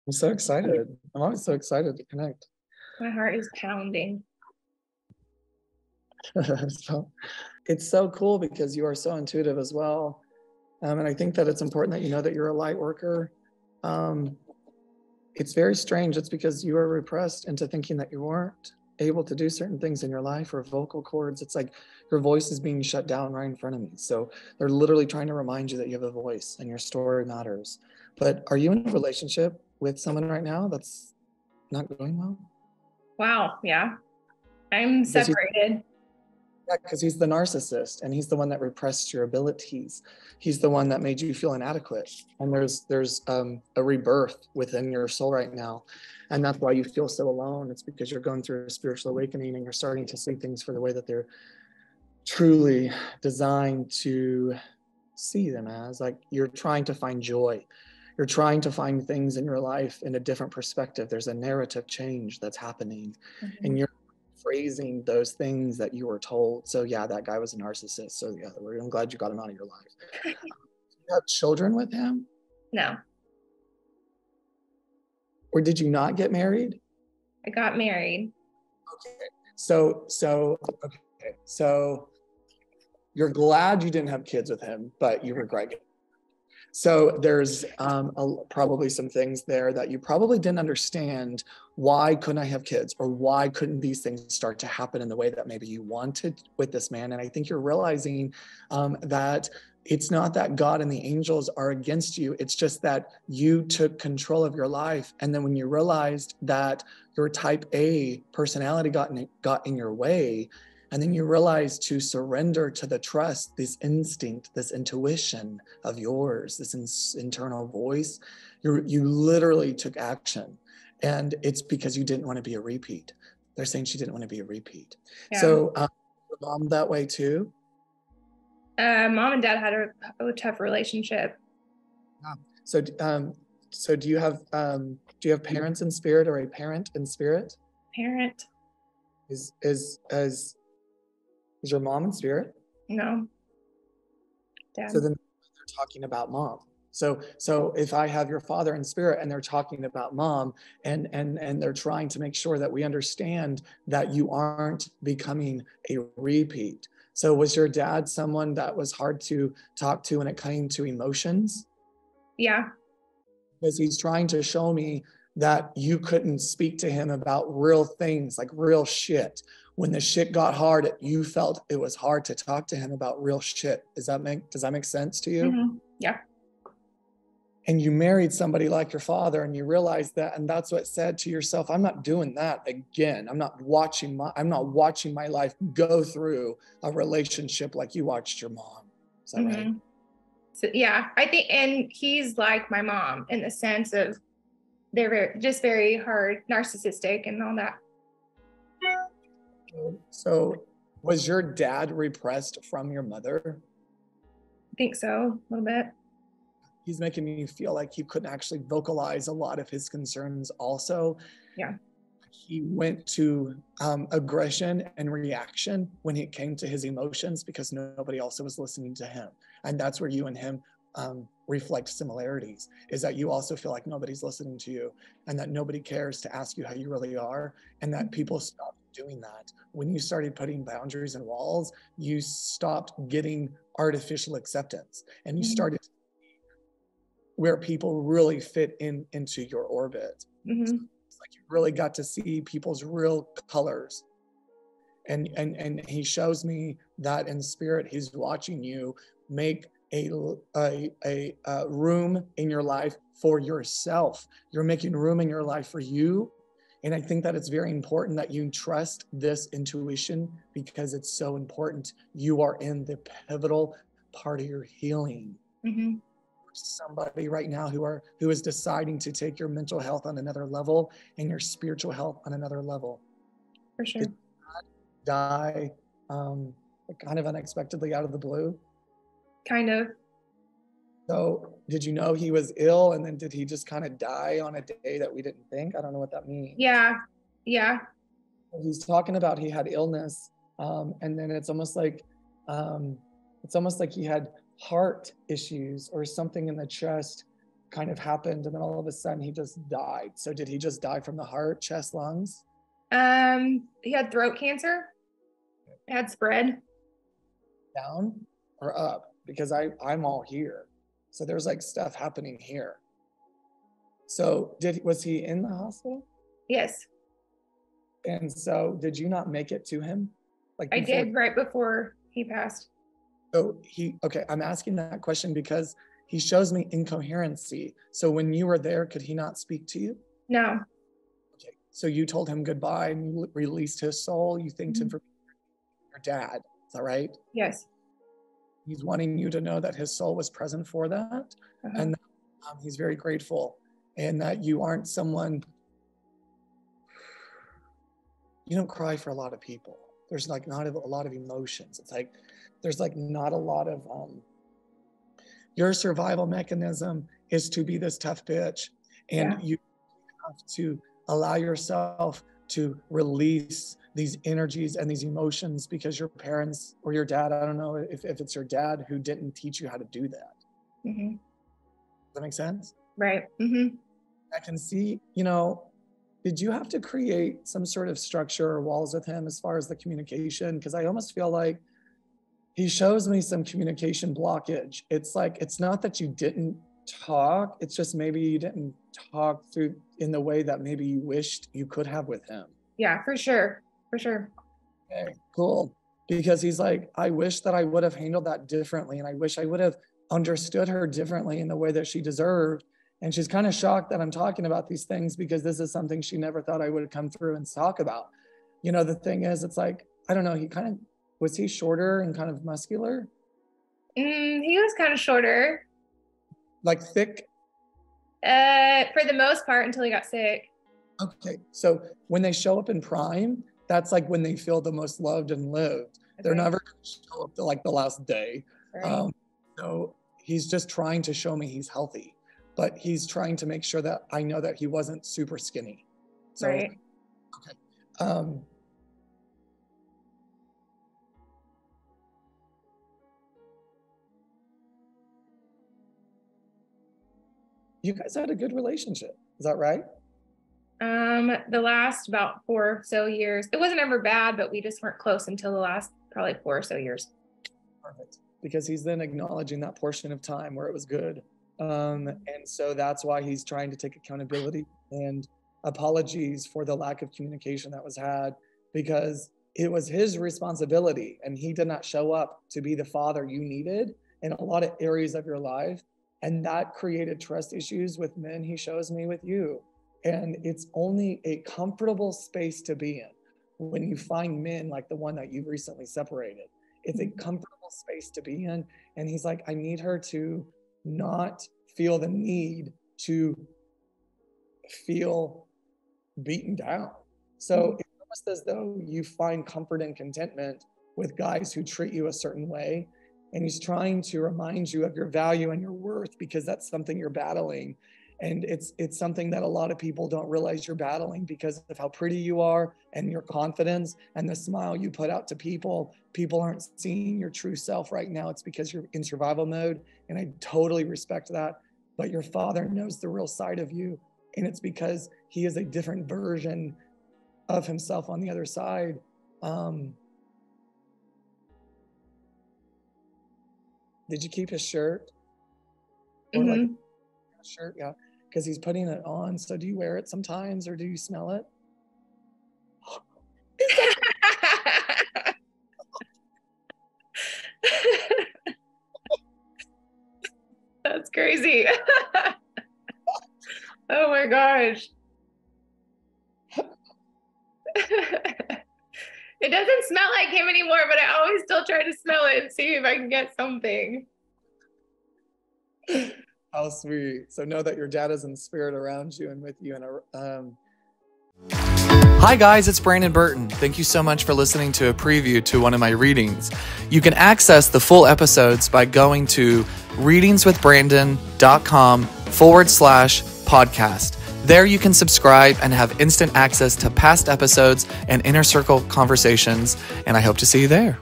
I'm so excited. I'm always so excited to connect. My heart is pounding. So, it's so cool because you are so intuitive as well. And I think that it's important that you know that you're a light worker. Um, it's very strange. It's because you are repressed into thinking that you weren't able to do certain things in your life, or vocal cords. It's like your voice is being shut down right in front of me. So they're literally trying to remind you that you have a voice and your story matters. But are you in a relationship with someone right now that's not going well? Wow. Yeah. I'm Because separated. Yeah, because he's the narcissist, and he's the one that repressed your abilities. He's the one that made you feel inadequate. And there's a rebirth within your soul right now, and that's why you feel so alone. It's because you're going through a spiritual awakening, and you're starting to see things for the way that they're truly designed to see them as. Like, you're trying to find joy. You're trying to find things in your life in a different perspective. There's a narrative change that's happening, and you're phrasing those things that you were told. So yeah, that guy was a narcissist. So yeah, I'm glad you got him out of your life. Do you have children with him? No, Or did you not get married? I got married. Okay. So you're glad you didn't have kids with him, but you regret it. So there's probably some things there that you probably didn't understand. Why couldn't I have kids? Or why couldn't these things start to happen in the way that maybe you wanted with this man? And I think you're realizing that it's not that God and the angels are against you. It's just that you took control of your life. And then when you realized that your type A personality got in your way, and then you realize to surrender to the trust, this instinct, this intuition of yours, this internal voice, you literally took action. And it's because you didn't want to be a repeat. They're saying she didn't want to be a repeat. Yeah. So your mom that way too? Mom and dad had a tough relationship. Yeah. So do you have parents in spirit, or a parent in spirit? Parent? Is your mom in spirit? No. Dad. So then they're talking about mom. So if I have your father in spirit and they're talking about mom, and they're trying to make sure that we understand that you aren't becoming a repeat. So was your dad someone that was hard to talk to when it came to emotions? Yeah. Because he's trying to show me that you couldn't speak to him about real things, like real shit. When the shit got hard, you felt it was hard to talk to him about real shit. Does that make sense to you? Mm-hmm. Yeah. And you married somebody like your father, and you realized that, and that's what said to yourself, I'm not doing that again. I'm not watching my life go through a relationship like you watched your mom. Is that right? So yeah, I think, and he's like my mom in the sense of they're very hard, narcissistic and all that. So was your dad repressed from your mother? I think so, a little bit. He's making me feel like he couldn't actually vocalize a lot of his concerns also. Yeah. He went to aggression and reaction when it came to his emotions because nobody else was listening to him. And that's where you and him reflect similarities, is that you also feel like nobody's listening to you, and that nobody cares to ask you how you really are, and that people stopped doing that. When you started putting boundaries and walls, you stopped getting artificial acceptance, and you started where people really fit into your orbit. So it's like you really got to see people's real colors. And he shows me that in spirit, he's watching you make a room in your life for yourself. You're making room in your life for you. And I think that it's very important that you trust this intuition, because it's so important. You are in the pivotal part of your healing. Somebody right now who is deciding to take your mental health on another level and your spiritual health on another level. For sure. Did die kind of unexpectedly out of the blue? Kind of. So did you know he was ill, and then did he just kind of die on a day that we didn't think? I don't know what that means. Yeah. He's talking about he had illness, and then it's almost like he had heart issues or something in the chest, kind of happened, and then all of a sudden he just died. So did he just die from the heart, chest, lungs? He had throat cancer. It had spread. Down or up? Because I'm all here. So there's like stuff happening here. So was he in the hospital? Yes. And so did you not make it to him? Like I did right before he passed. So okay, I'm asking that question because he shows me incoherency. So when you were there, could he not speak to you? No. Okay. So you told him goodbye and you released his soul. You thanked him for your dad. Is that right? Yes. He's wanting you to know that his soul was present for that. And that, he's very grateful, and that you aren't someone, you don't cry for a lot of people. There's like not a lot of emotions. It's like, there's like not a lot of, your survival mechanism is to be this tough bitch. And you have to allow yourself to release these energies and these emotions because your parents or your dad, I don't know if it's your dad who didn't teach you how to do that. Mm-hmm. Does that make sense? Right. Mm-hmm. I can see, did you have to create some sort of structure or walls with him as far as the communication? Because I almost feel like he shows me some communication blockage. It's like, it's not that you didn't talk, it's just maybe you didn't talk through in the way that maybe you wished you could have with him. Yeah, for sure. For sure. Okay, cool. Because he's like, I wish that I would have handled that differently. And I wish I would have understood her differently in the way that she deserved. And she's kind of shocked that I'm talking about these things because this is something she never thought I would have come through and talk about. The thing is, it's like, I don't know, was he shorter and kind of muscular? He was kind of shorter. Like thick? For the most part, until he got sick. Okay, so when they show up in prime, that's like when they feel the most loved and lived. Okay. They're never going to show up to like the last day. Right. So he's just trying to show me he's healthy, but he's trying to make sure that I know that he wasn't super skinny. So, right. Okay. You guys had a good relationship. Is that right? The last about 4 or so years. It wasn't ever bad, but we just weren't close until the last probably 4 or so years. Perfect. Because he's then acknowledging that portion of time where it was good. And so that's why he's trying to take accountability and apologies for the lack of communication that was had, because it was his responsibility and he did not show up to be the father you needed in a lot of areas of your life. And that created trust issues with men, he shows me, with you. And it's only a comfortable space to be in when you find men like the one that you've recently separated. It's a comfortable space to be in. And he's like, I need her to not feel the need to feel beaten down. So it's almost as though you find comfort and contentment with guys who treat you a certain way. And he's trying to remind you of your value and your worth, because that's something you're battling. And it's something that a lot of people don't realize you're battling because of how pretty you are and your confidence and the smile you put out to people. People aren't seeing your true self right now. It's because you're in survival mode. And I totally respect that. But your father knows the real side of you. And it's because he is a different version of himself on the other side. Did you keep his shirt? Or like a shirt? Yeah. Because he's putting it on. So do you wear it sometimes, or do you smell it? That's crazy. Oh my gosh. It doesn't smell like him anymore, but I always still try to smell it and see if I can get something. How sweet. So know that your dad is in spirit around you and with you. Hi guys, it's Brandon Burton. Thank you so much for listening to a preview to one of my readings. You can access the full episodes by going to readingswithbrandon.com/podcast. There you can subscribe and have instant access to past episodes and inner circle conversations, and I hope to see you there.